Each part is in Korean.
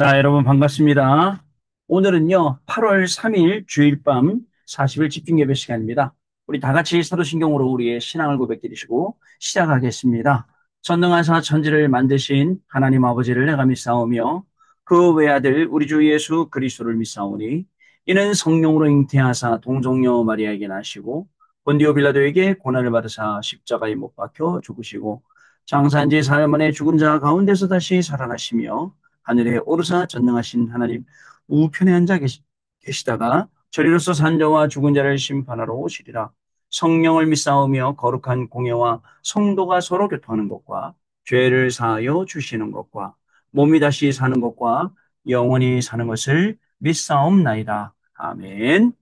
자, 여러분 반갑습니다. 오늘은요, 8월 3일 주일 밤 40일 집중 예배 시간입니다. 우리 다 같이 사도신경으로 우리의 신앙을 고백드리시고 시작하겠습니다. 전능하사 천지를 만드신 하나님 아버지를 내가 믿사오며 그 외아들 우리 주 예수 그리스도를 믿사오니 이는 성령으로 잉태하사 동정녀 마리아에게 나시고 본디오 빌라도에게 고난을 받으사 십자가에 못 박혀 죽으시고 장사한 지 사흘 만에 죽은 자 가운데서 다시 살아나시며 하늘에 오르사 전능하신 하나님 우편에 앉아 계시다가 저리로서 산자와 죽은 자를 심판하러 오시리라. 성령을 믿사오며 거룩한 공예와 성도가 서로 교통하는 것과 죄를 사하여 주시는 것과 몸이 다시 사는 것과 영원히 사는 것을 믿사옵나이다. 아멘.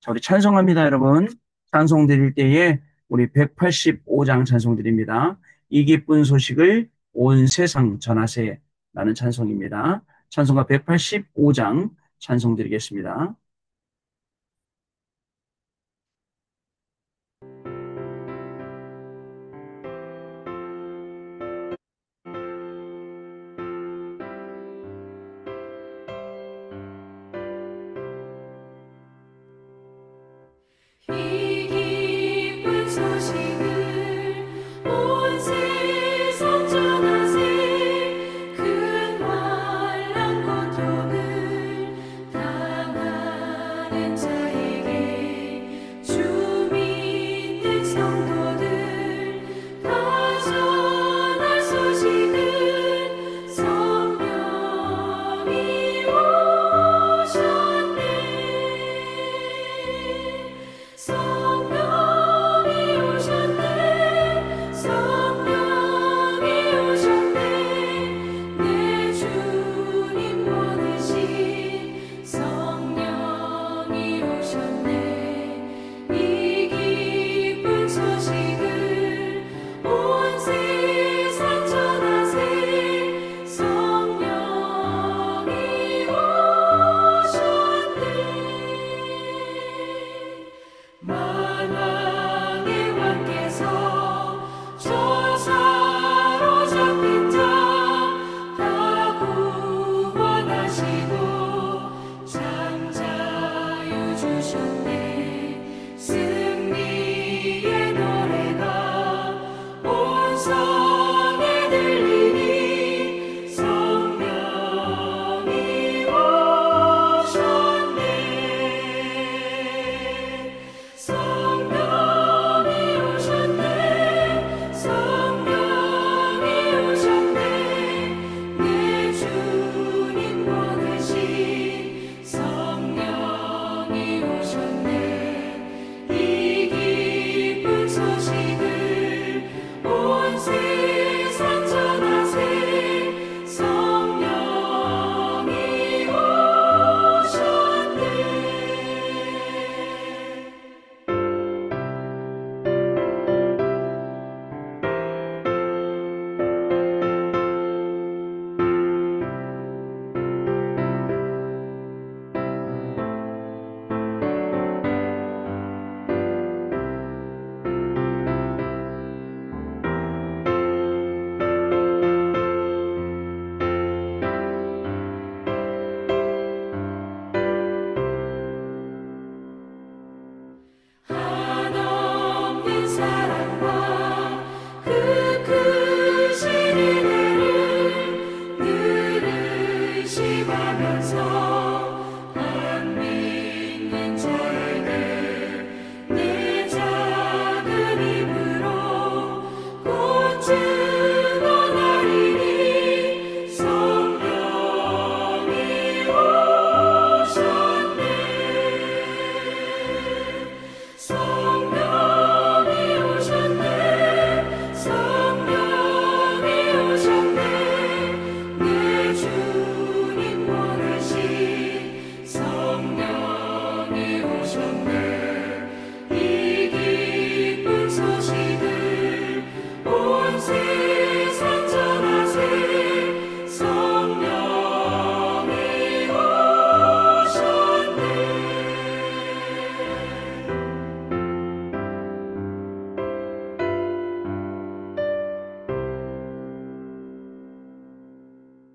자, 우리 찬송합니다, 여러분. 찬송 드릴 때에 우리 185장 찬송 드립니다. 이 기쁜 소식을 온 세상 전하세 라는 찬송입니다. 찬송가 185장 찬송 드리겠습니다. 이 기쁜 소식을 온 세상 전하세 큰 환난 고통을 당하는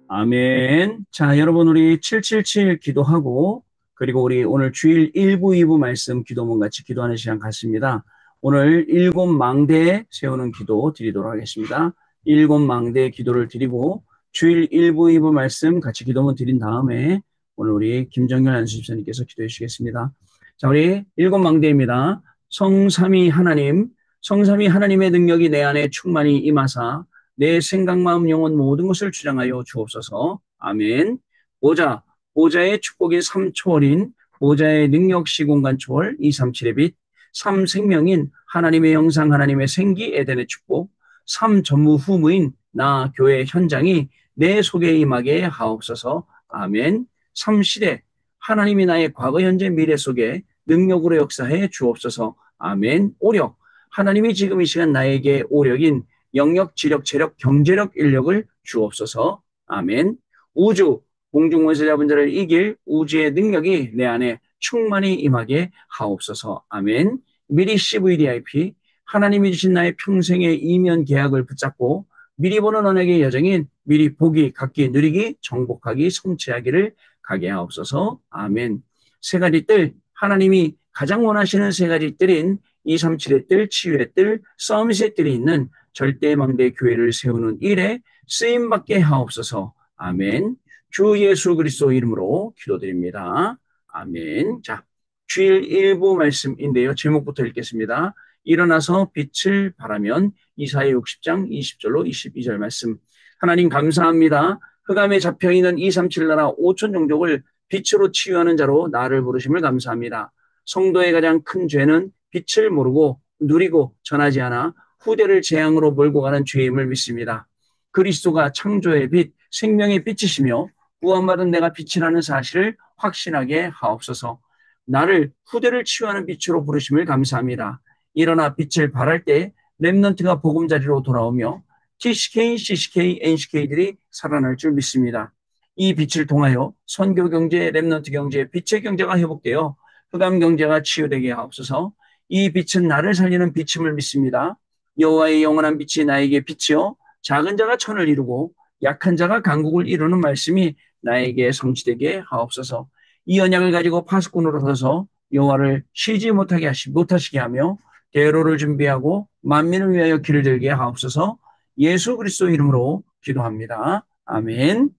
아멘. 자, 여러분, 우리 777 기도하고, 그리고 우리 오늘 주일 1부, 2부 말씀 기도문 같이 기도하는 시간 갖습니다. 오늘 일곱 망대 세우는 기도 드리도록 하겠습니다. 일곱 망대 기도를 드리고, 주일 1부, 2부 말씀 같이 기도문 드린 다음에, 오늘 우리 김정열 안수집사님께서 기도해 주시겠습니다. 자, 우리 일곱 망대입니다. 성삼위 하나님, 성삼위 하나님의 능력이 내 안에 충만히 임하사, 내 생각, 마음, 영혼 모든 것을 주장하여 주옵소서. 아멘. 보좌, 보좌의 축복인 삼초월인 보좌의 능력 시공간 초월 237의 빛, 삼생명인 하나님의 영상 하나님의 생기 에덴의 축복, 삼전무후무인 나 교회 현장이 내 속에 임하게 하옵소서. 아멘. 삼시대, 하나님이 나의 과거 현재 미래 속에 능력으로 역사해 주옵소서. 아멘. 오력, 하나님이 지금 이 시간 나에게 오력인 영역, 지력, 체력, 경제력, 인력을 주옵소서. 아멘. 우주, 공중원세 잡은 자를 이길 우주의 능력이 내 안에 충만히 임하게 하옵소서. 아멘. 미리 CVDIP, 하나님이 주신 나의 평생의 이면 계약을 붙잡고 미리 보는 언약의 여정인 미리 보기, 갖기, 누리기, 정복하기, 성취하기를 가게 하옵소서. 아멘. 세 가지 뜰, 하나님이 가장 원하시는 세 가지 뜰인 237의 뜰, 치유의 뜰, 서밋의 뜰이 있는 절대망대 교회를 세우는 일에 쓰임받게 하옵소서. 아멘. 주 예수 그리스도 이름으로 기도드립니다. 아멘. 자, 주일 일부 말씀인데요. 제목부터 읽겠습니다. 일어나서 빛을 발하면 이사야 60장 20절로 22절 말씀. 하나님 감사합니다. 흑암에 잡혀있는 237 나라 5천 종족을 빛으로 치유하는 자로 나를 부르심을 감사합니다. 성도의 가장 큰 죄는 빛을 모르고 누리고 전하지 않아 후대를 재앙으로 몰고 가는 죄임을 믿습니다. 그리스도가 창조의 빛, 생명의 빛이시며 구원받은 내가 빛이라는 사실을 확신하게 하옵소서. 나를 후대를 치유하는 빛으로 부르심을 감사합니다. 일어나 빛을 발할 때 렘넌트가 보금자리로 돌아오며 TCK, CCK, NCK들이 살아날 줄 믿습니다. 이 빛을 통하여 선교 경제, 렘넌트 경제, 빛의 경제가 회복되어 흑암 경제가 치유되게 하옵소서. 이 빛은 나를 살리는 빛임을 믿습니다. 여호와의 영원한 빛이 나에게 빛이요 작은 자가 천을 이루고 약한 자가 강국을 이루는 말씀이 나에게 성취되게 하옵소서. 이 언약을 가지고 파수꾼으로 서서 여호와를 쉬지 못하시게 하며 대로를 준비하고 만민을 위하여 길을 들게 하옵소서. 예수 그리스도 이름으로 기도합니다. 아멘.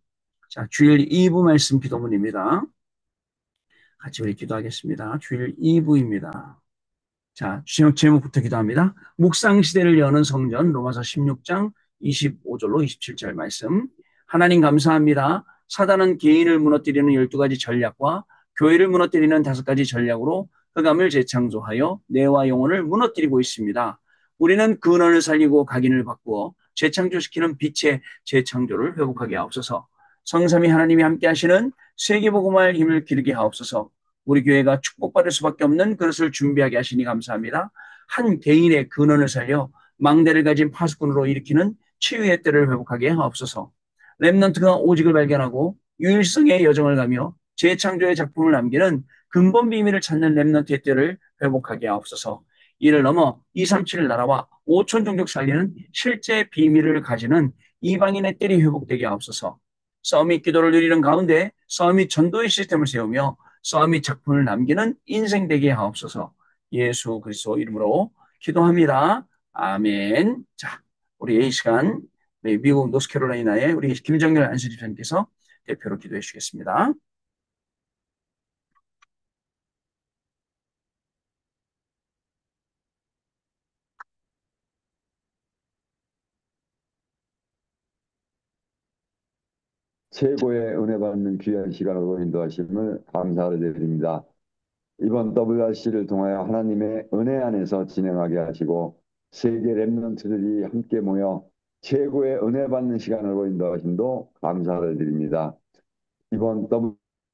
자, 주일 2부 말씀 기도문입니다. 같이 우리 기도하겠습니다. 주일 2부입니다. 자, 제목부터 기도합니다. 묵상 시대를 여는 성전 로마서 16장 25절로 27절 말씀. 하나님 감사합니다. 사단은 개인을 무너뜨리는 12가지 전략과 교회를 무너뜨리는 5가지 전략으로 흑암을 재창조하여 뇌와 영혼을 무너뜨리고 있습니다. 우리는 근원을 살리고 각인을 바꾸어 재창조시키는 빛의 재창조를 회복하게 하옵소서. 성삼위 하나님이 함께 하시는 세계복음화의 힘을 기르게 하옵소서. 우리 교회가 축복받을 수밖에 없는 그릇을 준비하게 하시니 감사합니다. 한 개인의 근원을 살려 망대를 가진 파수꾼으로 일으키는 치유의 때를 회복하게 하옵소서. 렘넌트가 오직을 발견하고 유일성의 여정을 가며 재창조의 작품을 남기는 근본 비밀을 찾는 렘넌트의 때를 회복하게 하옵소서. 이를 넘어 237 나라와 5천 종족 살리는 실제 비밀을 가지는 이방인의 때리 회복되게 하옵소서. 서밋 기도를 누리는 가운데 서밋 전도의 시스템을 세우며 서밋 작품을 남기는 인생 되게 하옵소서. 예수 그리스도 이름으로 기도합니다. 아멘. 자, 우리 이 시간 미국 노스캐롤라이나의 우리 김정열 안수집사님께서 대표로 기도해 주시겠습니다. 최고의 은혜 받는 귀한 시간으로 인도하심을 감사를 드립니다. 이번 WRC를 통하여 하나님의 은혜 안에서 진행하게 하시고 세계 렘넌트들이 함께 모여 최고의 은혜 받는 시간으로 인도하심도 감사를 드립니다. 이번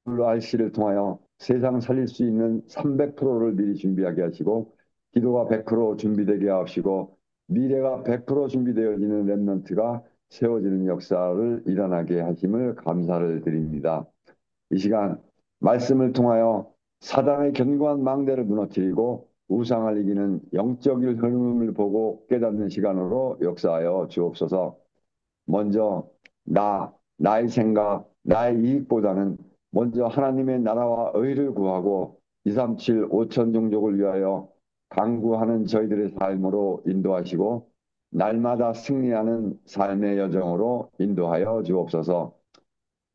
WRC를 통하여 세상 살릴 수 있는 300%를 미리 준비하게 하시고 기도가 100% 준비되게 하시고 미래가 100% 준비되어지는 렘넌트가 세워지는 역사를 일어나게 하심을 감사를 드립니다. 이 시간 말씀을 통하여 사단의 견고한 망대를 무너뜨리고 우상을 이기는 영적 흐름을 보고 깨닫는 시간으로 역사하여 주옵소서. 먼저 나 나의 생각, 나의 이익보다는 먼저 하나님의 나라와 의를 구하고 237, 5천 종족을 위하여 강구하는 저희들의 삶으로 인도하시고 날마다 승리하는 삶의 여정으로 인도하여 주옵소서.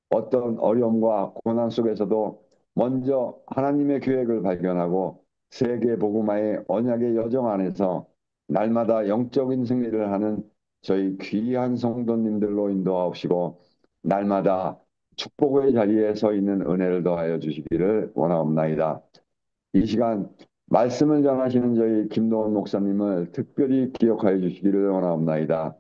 어떤 어려움과 고난 속에서도 먼저 하나님의 계획을 발견하고 세계 복음화의 언약의 여정 안에서 날마다 영적인 승리를 하는 저희 귀한 성도님들로 인도하옵시고 날마다 축복의 자리에 서 있는 은혜를 더하여 주시기를 원하옵나이다. 이 시간 말씀을 전하시는 저희 김도원 목사님을 특별히 기억하여 주시기를 원하옵나이다.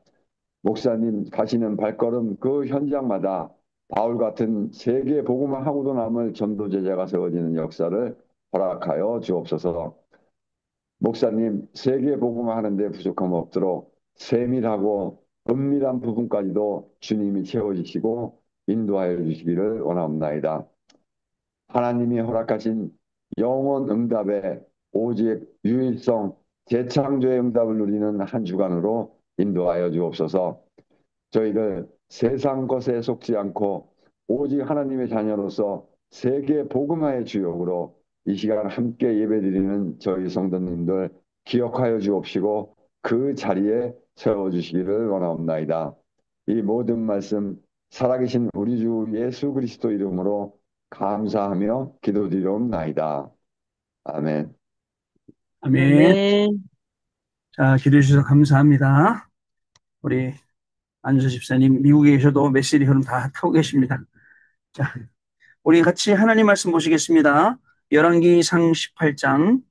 목사님 가시는 발걸음 그 현장마다 바울 같은 세계 복음화 하고도 남을 전도 제자가 세워지는 역사를 허락하여 주옵소서. 목사님 세계 복음화 하는데 부족함 없도록 세밀하고 은밀한 부분까지도 주님이 채워주시고 인도하여 주시기를 원하옵나이다. 하나님이 허락하신 영원 응답에 오직 유일성 재창조의 응답을 누리는 한 주간으로 인도하여 주옵소서. 저희를 세상 것에 속지 않고 오직 하나님의 자녀로서 세계 복음화의 주역으로 이 시간 함께 예배드리는 저희 성도님들 기억하여 주옵시고 그 자리에 세워주시기를 원하옵나이다. 이 모든 말씀 살아계신 우리 주 예수 그리스도 이름으로 감사하며 기도드리옵나이다. 아멘. 아멘. 아멘. 자, 기도해 주셔서 감사합니다. 우리 안주서 집사님, 미국에 계셔도 메시지 흐름 다 타고 계십니다. 자, 우리 같이 하나님 말씀 보시겠습니다. 열왕기상 18장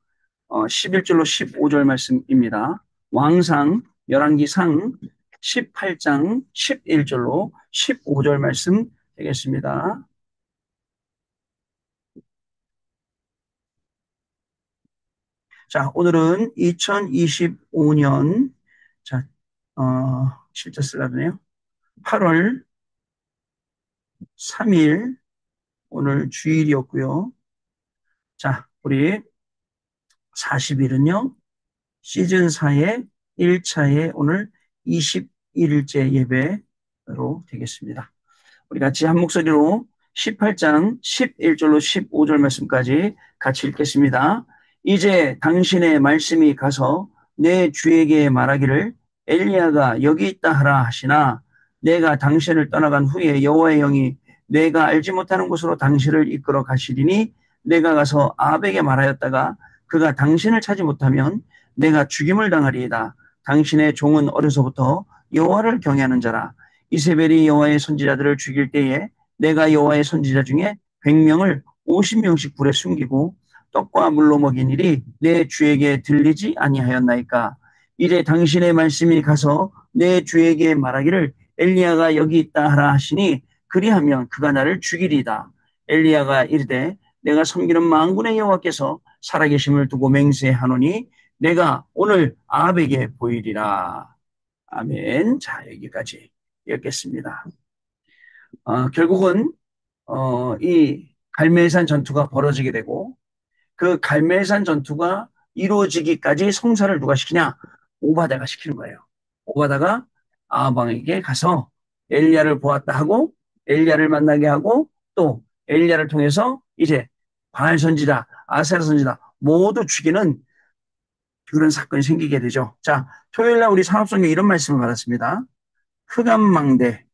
11절로 15절 말씀입니다. 왕상 열왕기상 18장 11절로 15절 말씀 되겠습니다. 자, 오늘은 2025년 자, 실제 쓰라네요. 8월 3일 오늘 주일이었고요. 자, 우리 40일은요. 시즌 4의 1차의 오늘 21일째 예배로 되겠습니다. 우리 같이 한 목소리로 18장 11절로 15절 말씀까지 같이 읽겠습니다. 이제 당신의 말씀이 가서 내 주에게 말하기를 엘리야가 여기 있다 하라 하시나 내가 당신을 떠나간 후에 여호와의 영이 내가 알지 못하는 곳으로 당신을 이끌어 가시리니 내가 가서 아합에게 말하였다가 그가 당신을 찾지 못하면 내가 죽임을 당하리이다. 당신의 종은 어려서부터 여호와를 경외하는 자라. 이세벨이 여호와의 선지자들을 죽일 때에 내가 여호와의 선지자 중에 100명을 50명씩 불에 숨기고 떡과 물로 먹인 일이 내 주에게 들리지 아니하였나이까. 이제 당신의 말씀이 가서 내 주에게 말하기를 엘리야가 여기 있다 하라 하시니 그리하면 그가 나를 죽이리이다. 엘리야가 이르되 내가 섬기는 만군의 여호와께서 살아계심을 두고 맹세하노니 내가 오늘 아합에게 보이리라. 아멘. 자, 여기까지 읽겠습니다. 결국은 이 갈멜산 전투가 벌어지게 되고 그 갈멜산 전투가 이루어지기까지 성사를 누가 시키냐? 오바다가 시키는 거예요. 오바다가 아합왕에게 가서 엘리야를 보았다 하고 엘리야를 만나게 하고 또 엘리야를 통해서 이제 바알 선지자, 아세라 선지자 모두 죽이는 그런 사건이 생기게 되죠. 자, 토요일 날 우리 산업성경 이런 말씀을 받았습니다. 흑암망대를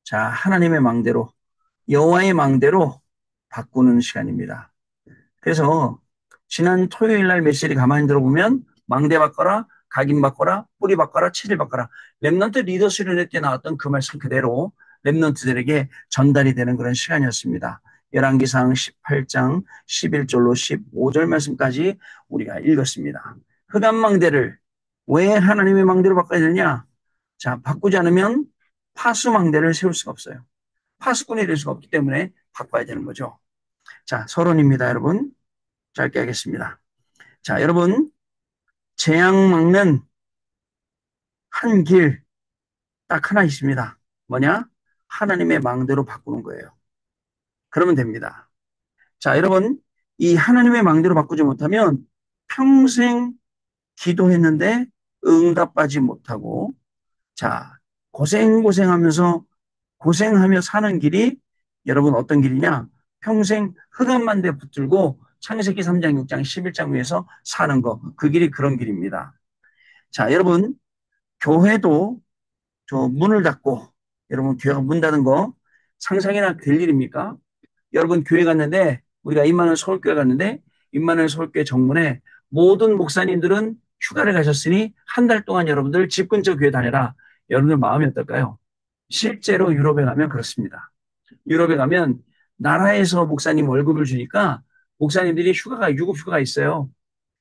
자, 하나님의 망대로 여호와의 망대로 바꾸는 시간입니다. 그래서 지난 토요일 날 메시지 가만히 들어보면 망대 바꿔라, 각인 바꿔라, 뿌리 바꿔라, 체질 바꿔라. 렘넌트 리더십 연회 때 나왔던 그 말씀 그대로 렘넌트들에게 전달이 되는 그런 시간이었습니다. 열왕기상 18장 11절로 15절 말씀까지 우리가 읽었습니다. 흑암망대를 왜 하나님의 망대로 바꿔야 되느냐? 자, 바꾸지 않으면 파수망대를 세울 수가 없어요. 파수꾼이 될 수가 없기 때문에 바꿔야 되는 거죠. 자, 서론입니다, 여러분. 짧게 하겠습니다. 자, 여러분, 재앙 막는 한 길 딱 하나 있습니다. 뭐냐? 하나님의 망대로 바꾸는 거예요. 그러면 됩니다. 자, 여러분, 이 하나님의 망대로 바꾸지 못하면 평생 기도했는데 응답받지 못하고 자, 고생고생하면서 고생하며 사는 길이 여러분 어떤 길이냐? 평생 흑암만대 붙들고 창세기 3장, 6장, 11장 위에서 사는 거. 그 길이 그런 길입니다. 자, 여러분, 교회도 저 문을 닫고, 여러분, 교회가 문 닫은 거 상상이나 될 일입니까? 여러분, 교회 갔는데, 우리가 임마누엘 서울교회 갔는데, 임마누엘 서울교회 정문에 모든 목사님들은 휴가를 가셨으니 한 달 동안 여러분들 집 근처 교회 다녀라. 여러분들 마음이 어떨까요? 실제로 유럽에 가면 그렇습니다. 유럽에 가면 나라에서 목사님 월급을 주니까 목사님들이 유급 휴가가 있어요.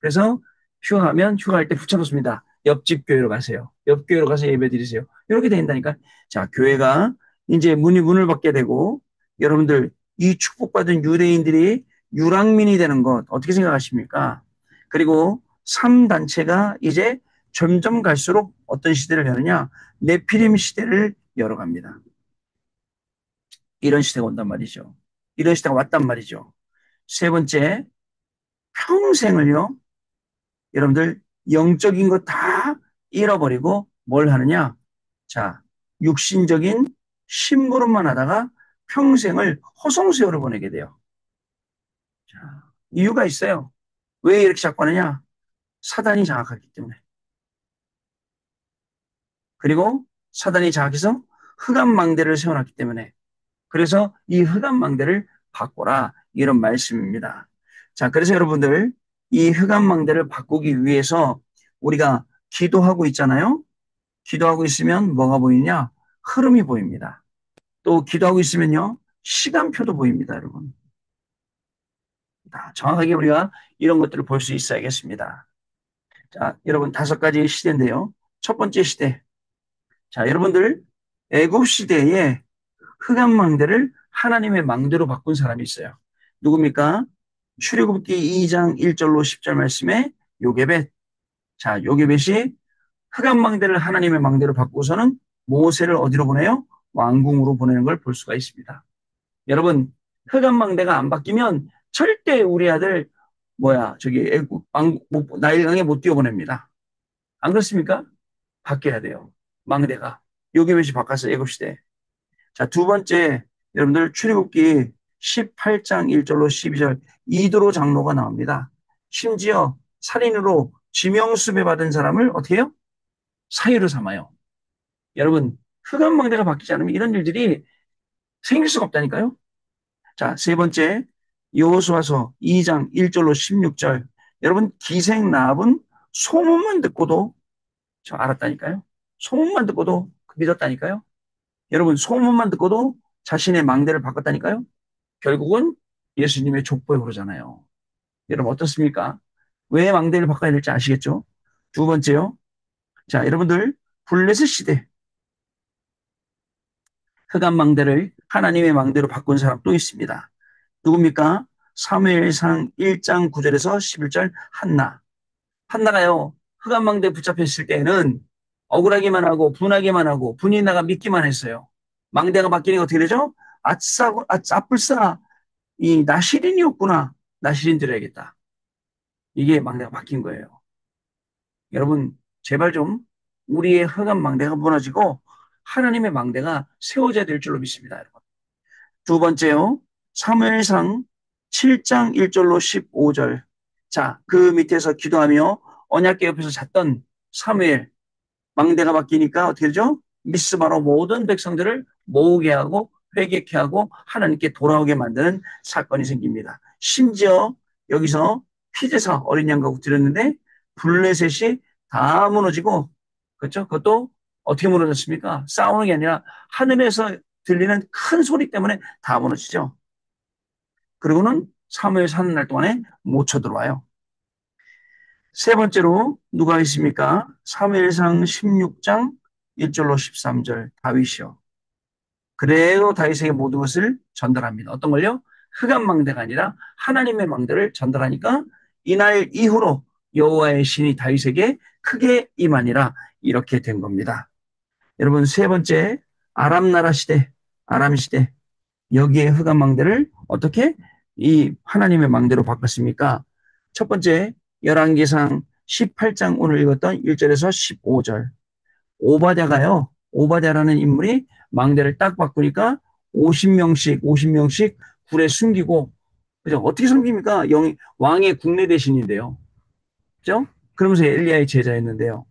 그래서 휴가 가면 휴가할 때 붙여놓습니다. 옆집 교회로 가세요. 옆 교회로 가서 예배 드리세요. 이렇게 된다니까. 자, 교회가 이제 문을 받게 되고 여러분들 이 축복받은 유대인들이 유랑민이 되는 것 어떻게 생각하십니까? 그리고 3단체가 이제 점점 갈수록 어떤 시대를 여느냐? 네피림 시대를 열어갑니다. 이런 시대가 온단 말이죠. 이런 시대가 왔단 말이죠. 세 번째, 평생을요, 여러분들 영적인 거 다 잃어버리고 뭘 하느냐? 자, 육신적인 심부름만 하다가 평생을 허송세월을 보내게 돼요. 자, 이유가 있어요. 왜 이렇게 자꾸 하느냐? 사단이 장악하기 때문에. 그리고 사단이 장악해서 흑암망대를 세워놨기 때문에. 그래서 이 흑암망대를 바꿔라. 이런 말씀입니다. 자, 그래서 여러분들 이 흑암망대를 바꾸기 위해서 우리가 기도하고 있잖아요. 기도하고 있으면 뭐가 보이냐? 흐름이 보입니다. 또 기도하고 있으면요. 시간표도 보입니다, 여러분. 정확하게 우리가 이런 것들을 볼 수 있어야겠습니다. 자, 여러분 5가지 시대인데요. 첫 번째 시대. 자, 여러분들 애굽 시대에 흑암망대를 하나님의 망대로 바꾼 사람이 있어요. 누굽니까? 출애굽기 2장 1절로 10절 말씀에 요게벳. 자, 요게벳이 흑암망대를 하나님의 망대로 바꾸고서는 모세를 어디로 보내요? 왕궁으로 보내는 걸 볼 수가 있습니다. 여러분, 흑암망대가 안 바뀌면 절대 우리 아들 저기 나일강에 못 뛰어보냅니다. 안 그렇습니까? 바뀌어야 돼요. 망대가. 요게벳이 바꿨어요. 애굽시대. 자, 두 번째, 여러분들 출애굽기 18장 1절로 12절 이도로 장로가 나옵니다. 심지어 살인으로 지명수배 받은 사람을 어떻게 해요? 사유로 삼아요. 여러분, 흑암망대가 바뀌지 않으면 이런 일들이 생길 수가 없다니까요. 자, 세 번째, 여호수아서 2장 1절로 16절. 여러분, 기생나합은 소문만 듣고도 저 알았다니까요. 소문만 듣고도 믿었다니까요. 여러분, 소문만 듣고도 자신의 망대를 바꿨다니까요. 결국은 예수님의 족보에 오르잖아요. 여러분, 어떻습니까? 왜 망대를 바꿔야 될지 아시겠죠? 두 번째요. 자, 여러분들, 블레셋 시대. 흑암 망대를 하나님의 망대로 바꾼 사람 또 있습니다. 누굽니까? 사무엘상 1장 9절에서 11절 한나. 한나가요. 흑암 망대에 붙잡혔을 때는 억울하기만 하고 분하기만 하고 분이나가 믿기만 했어요. 망대가 바뀌니까 어떻게 되죠? 아뿔싸 이 나시린이었구나. 나시린 드려야겠다. 이게 망대가 바뀐 거예요. 여러분 제발 좀 우리의 흑암 망대가 무너지고 하나님의 망대가 세워져야 될 줄로 믿습니다. 여러분. 두 번째요. 사무엘상 7장 1절로 15절. 자, 그 밑에서 기도하며 언약궤 옆에서 잤던 사무엘 망대가 바뀌니까 어떻게 되죠? 미스바로 모든 백성들을 모으게 하고 회개케 하고 하나님께 돌아오게 만드는 사건이 생깁니다. 심지어 여기서 피제사 어린 양가국 드렸는데 블레셋이 다 무너지고 그렇죠? 그것도 어떻게 무너졌습니까? 싸우는 게 아니라 하늘에서 들리는 큰 소리 때문에 다 무너지죠. 그리고는 사무엘 사는 날 동안에 못 쳐들어와요. 세 번째로 누가 있습니까? 사무엘상 16장 1절로 13절 다윗이요. 그래도 다윗에게 모든 것을 전달합니다. 어떤 걸요? 흑암 망대가 아니라 하나님의 망대를 전달하니까 이날 이후로 여호와의 신이 다윗에게 크게 임하니라 이렇게 된 겁니다. 여러분 세 번째 아람 나라 시대, 아람 시대 여기에 흑암 망대를 어떻게 이 하나님의 망대로 바꿨습니까? 첫 번째 열왕기상 18장 오늘 읽었던 1절에서 15절 오바댜라는 인물이 망대를 딱 바꾸니까 50명씩 굴에 숨기고, 그죠? 어떻게 숨깁니까? 왕의 국내 대신인데요. 그죠? 그러면서 엘리야의 제자였는데요.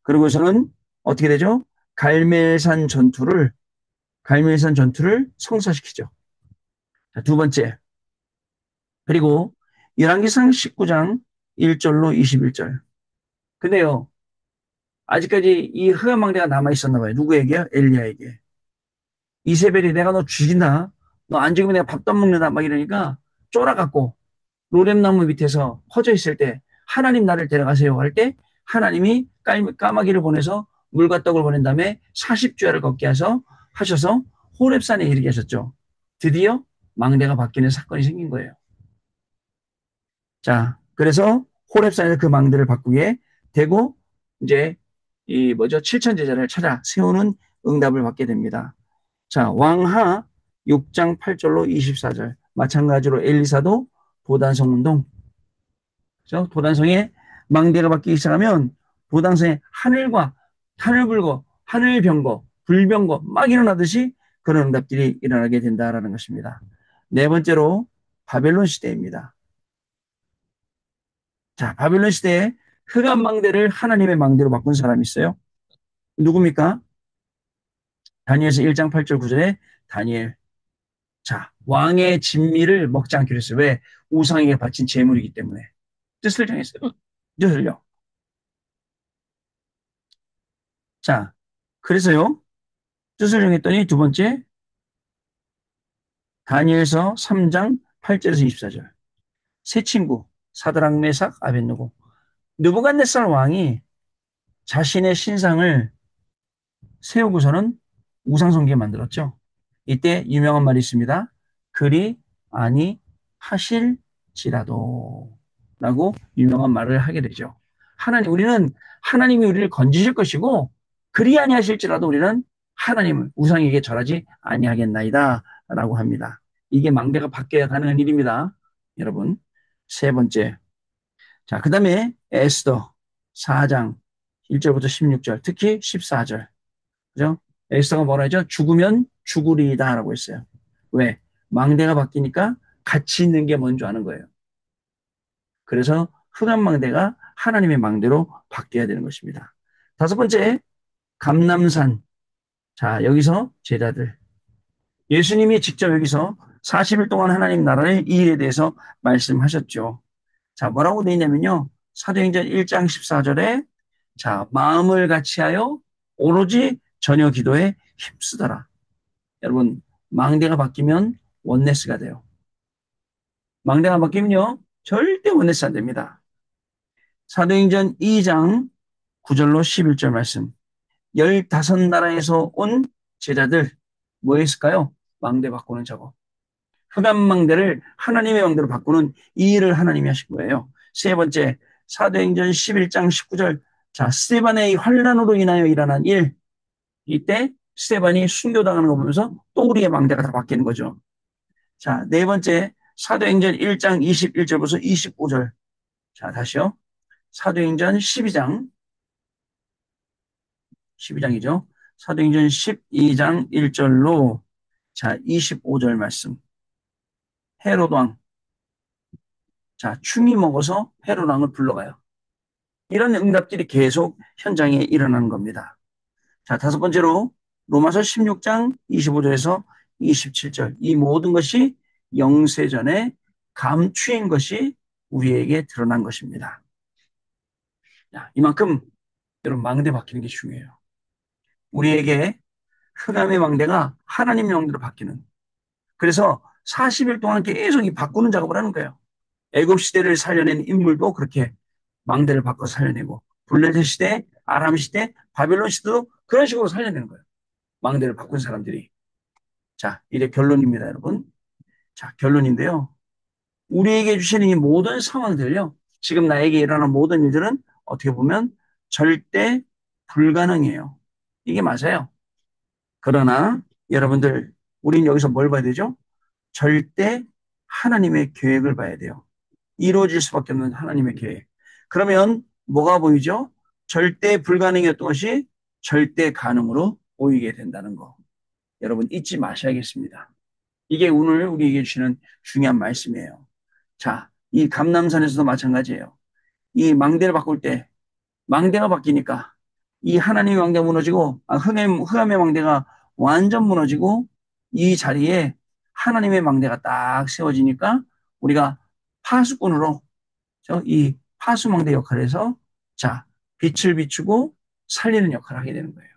그러고서는 어떻게 되죠? 갈멜산 전투를 성사시키죠. 자, 두 번째. 그리고 열왕기상 19장 1절로 21절. 근데요, 아직까지 이 흑암망대가 남아 있었나 봐요. 누구에게요? 엘리야에게. 이세벨이 내가 너 죽인다. 너 안 죽이면 내가 밥도 안 먹는다. 막 이러니까 쫄아갖고 로뎀나무 밑에서 퍼져 있을 때 하나님 나를 데려가세요 할 때 하나님이 까마귀를 보내서 물과 떡을 보낸 다음에 40주야를 걷게 하셔서 호렙산에 이르게 하셨죠. 드디어 망대가 바뀌는 사건이 생긴 거예요. 자, 그래서 호렙산에서 그 망대를 바꾸게 되고 이제 이 뭐죠? 칠천 제자를 찾아 세우는 응답을 받게 됩니다. 자, 왕하 6장 8절로 24절. 마찬가지로 엘리사도 도단성 운동. 그죠? 도단성에 망대가 바뀌기 시작하면 도단성에 하늘 불고 하늘 병거, 불 병거 막 일어나듯이 그런 응답들이 일어나게 된다라는 것입니다. 네 번째로 바벨론 시대입니다. 자, 바벨론 시대에 흑암 망대를 하나님의 망대로 바꾼 사람이 있어요. 누굽니까? 다니엘서 1장 8절 9절에 다니엘. 자, 왕의 진미를 먹지 않기로 했어요. 왜? 우상에게 바친 제물이기 때문에. 뜻을 정했어요. 뜻을요. 자, 그래서요. 뜻을 정했더니 두 번째, 다니엘서 3장 8절에서 24절. 세 친구, 사드락, 메삭, 아벳느고. 느부갓네살 왕이 자신의 신상을 세우고서는 우상숭배 만들었죠. 이때 유명한 말이 있습니다. 그리 아니 하실지라도 라고 유명한 말을 하게 되죠. 우리는 하나님이 우리를 건지실 것이고 그리 아니하실지라도 우리는 하나님을 우상에게 절하지 아니하겠나이다 라고 합니다. 이게 망대가 바뀌어야 가능한 일입니다. 여러분. 세 번째. 자, 그 다음에 에스더 4장 1절부터 16절, 특히 14절. 그죠? 에스더가 뭐라 하죠? 죽으면 죽으리다라고 했어요. 왜? 망대가 바뀌니까 가치 있는 게 뭔 줄 아는 거예요. 그래서 흑암 망대가 하나님의 망대로 바뀌어야 되는 것입니다. 다섯 번째, 감람산. 자, 여기서 제자들. 예수님이 직접 여기서 40일 동안 하나님 나라의 이 일에 대해서 말씀하셨죠. 자, 뭐라고 되어 있냐면요. 사도행전 1장 14절에 자, 마음을 같이하여 오로지 전혀 기도에 힘쓰더라. 여러분, 망대가 바뀌면 원네스가 돼요. 망대가 바뀌면요. 절대 원네스 안 됩니다. 사도행전 2장 9절로 11절 말씀. 15나라에서 온 제자들 뭐 했을까요? 망대 바꾸는 작업. 흑암 망대를 하나님의 망대로 바꾸는 이 일을 하나님이 하신 거예요. 세 번째, 사도행전 11장 19절. 자, 스데반의 환란으로 인하여 일어난 일. 이때 스데반이 순교당하는 거 보면서 또 우리의 망대가 다 바뀌는 거죠. 자, 네 번째, 사도행전 1장 21절부터 25절. 자, 다시요. 사도행전 12장이죠. 사도행전 12장 1절로 자, 25절 말씀. 헤롯 왕. 자, 충이 먹어서 헤롯 왕을 불러가요. 이런 응답들이 계속 현장에 일어나는 겁니다. 자, 다섯 번째로 로마서 16장 25절에서 27절. 이 모든 것이 영세전에 감추인 것이 우리에게 드러난 것입니다. 자, 이만큼 여러분 망대 바뀌는 게 중요해요. 우리에게 흑암의 망대가 하나님의 망대로 바뀌는. 그래서 40일 동안 계속 이 바꾸는 작업을 하는 거예요. 애굽 시대를 살려낸 인물도 그렇게 망대를 바꿔 살려내고 블레셋 시대, 아람 시대, 바벨론 시대도 그런 식으로 살려내는 거예요. 망대를 바꾼 사람들이. 자, 이제 결론입니다, 여러분. 자, 결론인데요. 우리에게 주시는 이 모든 상황들요. 지금 나에게 일어나는 모든 일들은 어떻게 보면 절대 불가능해요. 이게 맞아요. 그러나 여러분들, 우리는 여기서 뭘 봐야 되죠? 절대 하나님의 계획을 봐야 돼요. 이루어질 수밖에 없는 하나님의 계획. 그러면 뭐가 보이죠? 절대 불가능했던 것이 절대 가능으로 보이게 된다는 거. 여러분 잊지 마셔야겠습니다. 이게 오늘 우리에게 주시는 중요한 말씀이에요. 자, 이 감람산에서도 마찬가지예요. 이 망대를 바꿀 때 망대가 바뀌니까 이 하나님의 망대가 무너지고 흑암의 망대가 완전 무너지고 이 자리에 하나님의 망대가 딱 세워지니까 우리가 파수꾼으로 이 파수망대 역할을 해서 자 빛을 비추고 살리는 역할을 하게 되는 거예요.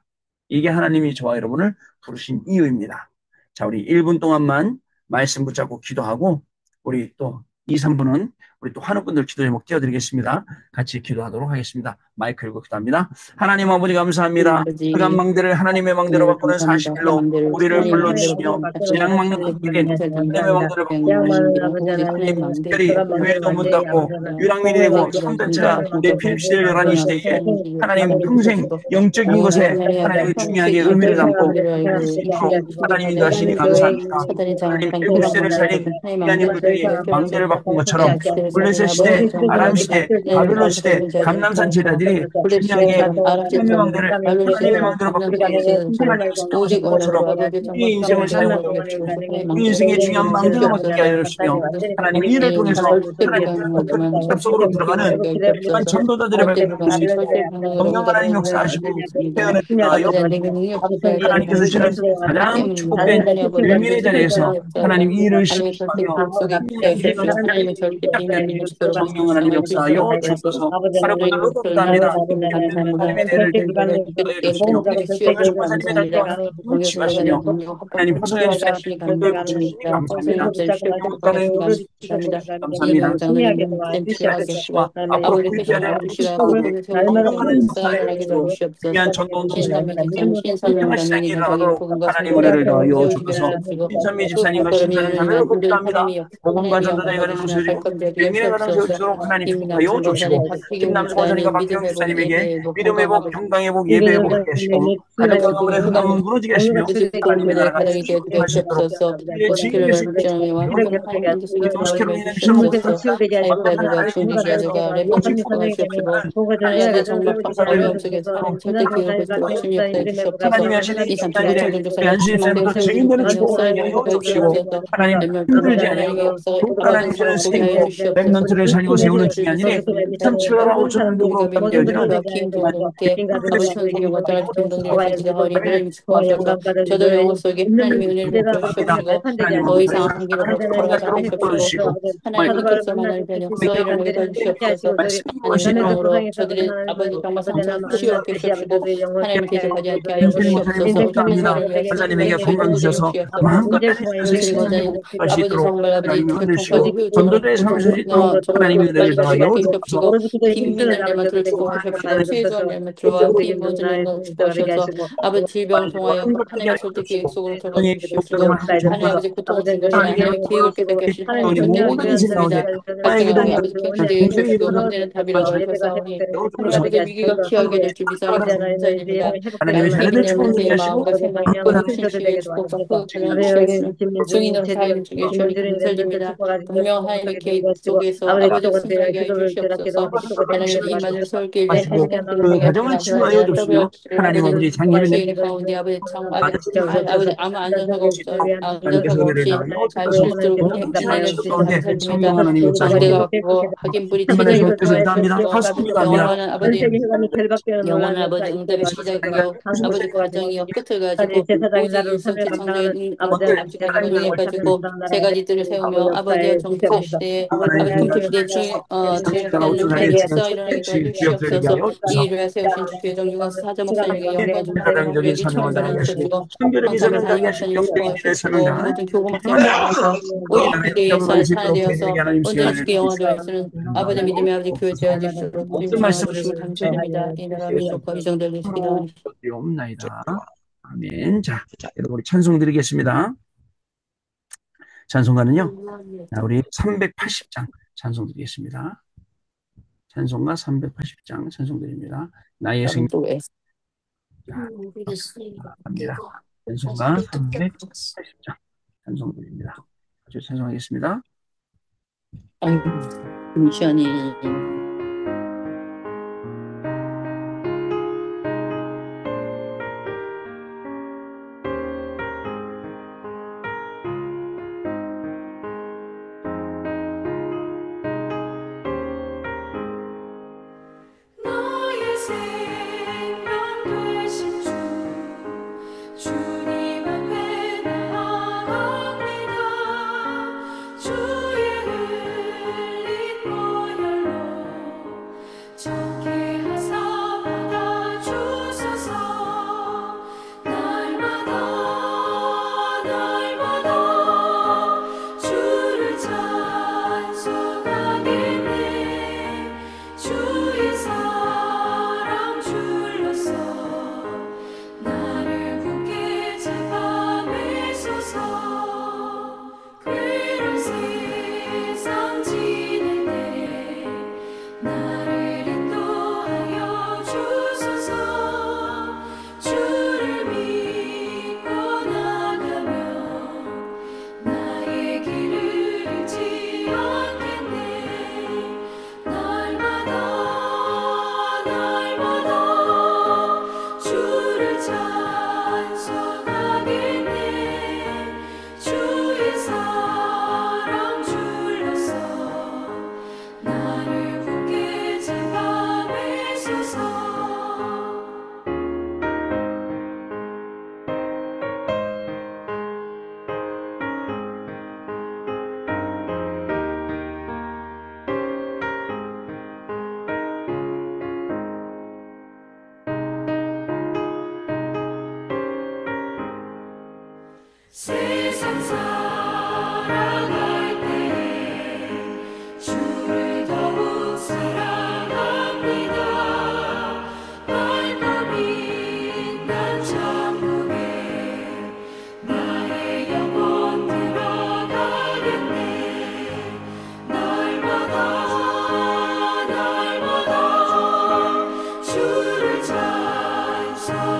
이게 하나님이 저와 여러분을 부르신 이유입니다. 자, 우리 1분 동안만 말씀 붙잡고 기도하고 우리 또 2, 3분은 우리 또 환우분들 기도 제목 띄워드리겠습니다. 같이 기도하도록 하겠습니다. 마이크 열고 기도합니다. 하나님 아버지 감사합니다. 흑암 아버지, 망대를 하나님의 망대로 네, 바꾸는 감사합니다. 40일로 하나님대로 우리를 하나님 망대로 불러주시며 바꾸는 재앙 사건을 막는 살리시는 길에 경찰 하나님의 감사합니다. 망대를 바꾸는 양만은 것입니다. 오직 하나님 하나님 망대 특별히 교회도 문 닫고 유랑민이 되고 참전체가 대필 시대를 열한 이 시대에 하나님 평생 영적인 것에 하나님의 중요하게 의미를 담고 할 수 있도록 하나님 인도하시니 감사합니다. 사단이 하나님 장악한 일곱 흑암 시대를 살린 망대를 하나님 귀한 망대로 인물들이 망대를 바꾼 것처럼 시작 시대를 블레셋 살린 시대, 아버지 아람 정말 시대, 하나님 바벨론 감사 시대, 드리는 자들을 감남산 통하여서 제자들이 블레셋처럼 중요하게 하나님의 아랍시처럼 망대를 하나님의 바벨론시처럼 망대로 바꾸기 위해서 감남시처럼 하나님의 오직 사용하신 것처럼 언약으로 아버지 우리 정말 인생을 가운데 사용하여 영광을 주시고 하나님 우리 망대로 인생의 중요한 세우시는 망대가 바뀌게 주시옵소서. 하여 주시며 하나님 이를 하나님 통해서 절대 하나님 불가능하지만 숲속으로 절대 들어가는 불가능하게 귀한 하옵소서. 전도자들의 절대 발걸음을 수 불가능, 있도록 절대 불가능을 성령 우리가 하나님 너희를 역사하시고 믿습니다. 태연을 인하여 아버지 안 되면 능력 주셔야 되는 하나님께서 주시는 그렇기 가장 때문입니다. 축복된 하나님 아버지 일민의 반드시 자리에서 불가능이 없사오니 하나님 이 일을 하나님의 절대 시작하며 기록 속에 승리하게 기하여 하여 주십시오. 하나님의 주시는 절대 비밀 ministro로 성령 하나님 말씀을 역사하여 주시옵소서. 주셔서 저희 하나님을 목소리 기도합니다. 나누시기 감사합니다. 하나님의 대를 저희가 하여 기쁘게 주시며 기쁘게 오늘 쉬어주시기 전파사님의 감사합니다. 달동안 동료 치하시며 선교사님 능력 하나님 합박하고 허성현 치유하게 집사님 하시니 별도의 붙여주시니 감사드립니다. 허성현 감사합니다. 집사님 쉬고 행복하는 회복하시니 감사합니다. 이 감사합니다. 병장들은 하여 치료하게 주시고 하시고 앞으로 아버지 불피하게 회복을 하여 주시라고 주시고 그곳에 세우신 성령 모든 하나님 역사 역사하여 일어나게 주시고 귀한 도와주시옵소서. 전도 운동자들 신선미 집사님 신선명 평화시장이 장로님 전적인 일어나도록 복음과 하나님 선교사를 은혜를 더하여 세우시게 주셔서 하옵시고 신선미 그 집사님과 발걸음이 신선한 자매를 열리면 온전히 곱도합니다. 하나님의 역사 복음과 하나님의 전도자의 영광 가정을 받으시며 세워주고 발걸음되게 백민의 가정 하시옵소서. 세워주도록 하나님 김남 축복하여 선교사님 주시고 박희경 김남수 권사님과 목사님 박희경 믿음 회복 집사님에게 예배 회복 믿음 건강 회복, 회복 건강 회복, 예배 회복 하게 하시고 가정 아버지 그 가문의 흑암은 흑암 무너지게 하시며 아버지 하나님의 교회들 나라가 가정이 되게 충만할 수 있도록 하옵소서. 우리의 원수키를 지인의 밟을지언 완전 하나님 인도 속에 들어가게 노스캐롤라이나 해주시옵소서. 슈퍼마켓입니다. 완벽한 사이버리가 하나님의 역사에서 중지기아들과 랩런트 오직 축복하시옵시고 하나님 아버지 정말 어려움 속에 하나님 절대 기회를 보시도록 주님 역사해 주시옵소서. 하나님이 하시는 이 2, 3주 집단일에 우리 개천전도사님 안수 하나님망대를 집사님도 세우시는 증인되는 하나님 축복을 역사에 하게 하여 축복해 주시고 주시옵소서. 하나님 렘런트를 힘들지 하나님의 아니하고 역사 더욱 하나님 주시는 아버지 보게 하여 생명 주시옵소서. 렘넌트를 살리고 세우는 중요한 일이 김민철 집사님 2,700하고 우리가 전도로 멤버들과 되어지는 긴 동동께 아버지 천수님과 따라서 모든 동동들에서 기도하오니 하나님 축복하셔서 저들 영혼 속에 하나님의 은혜를 베풀어 합니다. 주시옵시고 하나님은 더 더 이상 이상 한계로 하나님 걸어가지 자로 않게 이끌어 하시옵시고 주시고 정말 하나님 일격서 하나님 변역사 일어나게 도와주시옵소서. 말씀이 하나님 무엇이며 행동으로 저들의 아버지 병마 상처를 치유하게 하시옵시고 하나님을 대적하지 않게 하여 김철민 목사님 주시옵소서. 축복합니다. 김민서를 위하여 권사님에게 기도해 건강 주시옵소서. 주셔서 주시옵소서. 마음껏 달릴 수 있는 김철민 신앙이 권사님 복할 수 아버지 있도록 정말 아버지 하나님이 교통까지 흔드시고 후유증을 전도자의 삶을 수 있도록 정말 하나님의 은혜를 교통까지 더하여 치료하게 주셔서 해주시옵시고 빈민한 렘먼트를 축복하시옵시고 최소한 렘먼트와 빈 모든 영광을 축복하셔서 아버지 질병을 통하여 하나님의 절대 계획 속으로 들어가게 해주시옵시고 하나님 아버지 고통을 준 것이 아니라 하나님의 계획을 깨닫게 하시니 하나님 절대 하나님의 말씀입니다. 갈등하게 아버지 캡틴되게 해주시고 문제는 답이라고 하셨사오니 하나님 아버지 위기가 피하게 될 줄 믿사오니 감사드립니다. 하나님의 양육이 자녀들 축복되게 렘먼트의 하시고 마음과 생각을 깨우친 치유의 축복과 그 그냥 치유하시는 증인으로 사역을 주게 해주니 감사드립니다. 분명 하나님의 계획 속에서 아버지 승리하게 해 주시옵소서. 하나님 입맞을 설계를 하시고 하시는 그들 그 하게 가정을 하시나 치유하여 그러나 주시며 WH를 하나님 아버지 아버지 장님의 시인 가운데 아버지 참 아버지 아버지 아무 안전사고 없 하나님께서 안전사고 은혜를 없이 나누어 잘 주셔서 실수록 모든 진행해 시도 주셔서 가운데 감사드립니다. 성령 하나님 방대가 역사하시고 바뀌고 확인불이 할만한 체력이 주님께서 복종하여 인도합니다. 주옵시고 하수님과 합니다. 영원한 아버지 영원한 아버지 응답의 시작이요 아버지 가정이요 끝을 가지고 오직 일석지 창조의 아버지 가지고 능력 가지고 세 가지 뜰을 세우며 아버지의 정세 시대에 아버지 금토 시대에 진행하는 변의 역사 일어나게 도와주시옵소서. 이 일을 세우신 주교의 정중앙 사자 목사님에게 영광 주시고 가장적인 여기 사명을 천사를 다하게 하시고 주시고 순결의 황성민 미사를 사님 다하게 하시고 목사님 영적인 일을 축복하시옵시고 사명당하는 모든 교구 목사님을 통해서 이 오직 나라의 그대의 잡을 수 산에 있도록 되게 되어서 하나님 온전히 시간을 주께 영화 되어 쓰는 아버지 믿음의 아버지 교회 되어 주시도록 주님 모든 도와 말씀을 주시고 감사드립니다. 이 나라 민족과 이정되는 기도하니 없나이다. 아멘. 자, 여러분 우리 찬송 드리겠습니다. 찬송가는요. 자, 우리 380장 찬송 드리겠습니다. 찬송가 380장 찬송 드립니다. 나의 생명 또 합니다. 찬송가 380장 찬송 드립니다. 아주 찬송하겠습니다. 미션이 세상 살아갈 때에 주를 더욱 사랑합니다. 발걸음 난 천국에 나의 영혼 들어가겠네. 날마다 주를 찬송하겠네.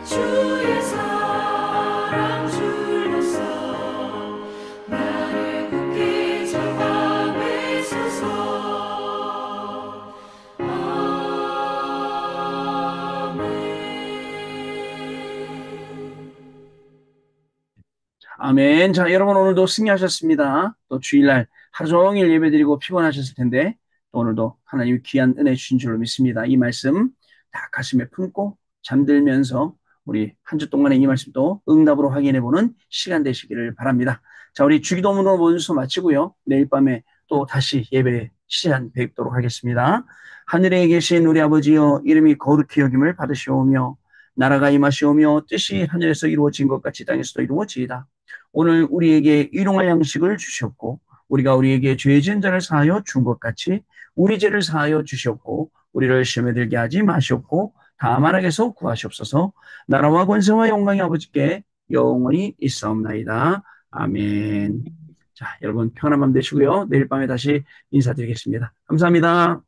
주의 사랑 줄로서 나를 굳게 잡아매소서. 아멘. 자, 여러분 오늘도 승리하셨습니다. 또 주일날 하루 종일 예배드리고 피곤하셨을 텐데 또 오늘도 하나님이 귀한 은혜 주신 줄로 믿습니다. 이 말씀 다 가슴에 품고 잠들면서 우리 한 주 동안의 이 말씀도 응답으로 확인해보는 시간 되시기를 바랍니다. 자, 우리 주기도문으로 모든 수 마치고요. 내일 밤에 또 다시 예배 시간 뵙도록 하겠습니다. 하늘에 계신 우리 아버지여, 이름이 거룩히 여김을 받으시오며 나라가 임하시오며 뜻이 하늘에서 이루어진 것 같이 땅에서도 이루어지이다. 오늘 우리에게 일용할 양식을 주셨고 우리가 우리에게 죄 지은 자를 사하여 준 것 같이 우리 죄를 사하여 주셨고 우리를 시험에 들게 하지 마시옵고 다만 악에서 구하시옵소서. 나라와 권세와 영광이 아버지께 영원히 있사옵나이다. 아멘. 자, 여러분 평안한 밤 되시고요. 내일 밤에 다시 인사드리겠습니다. 감사합니다.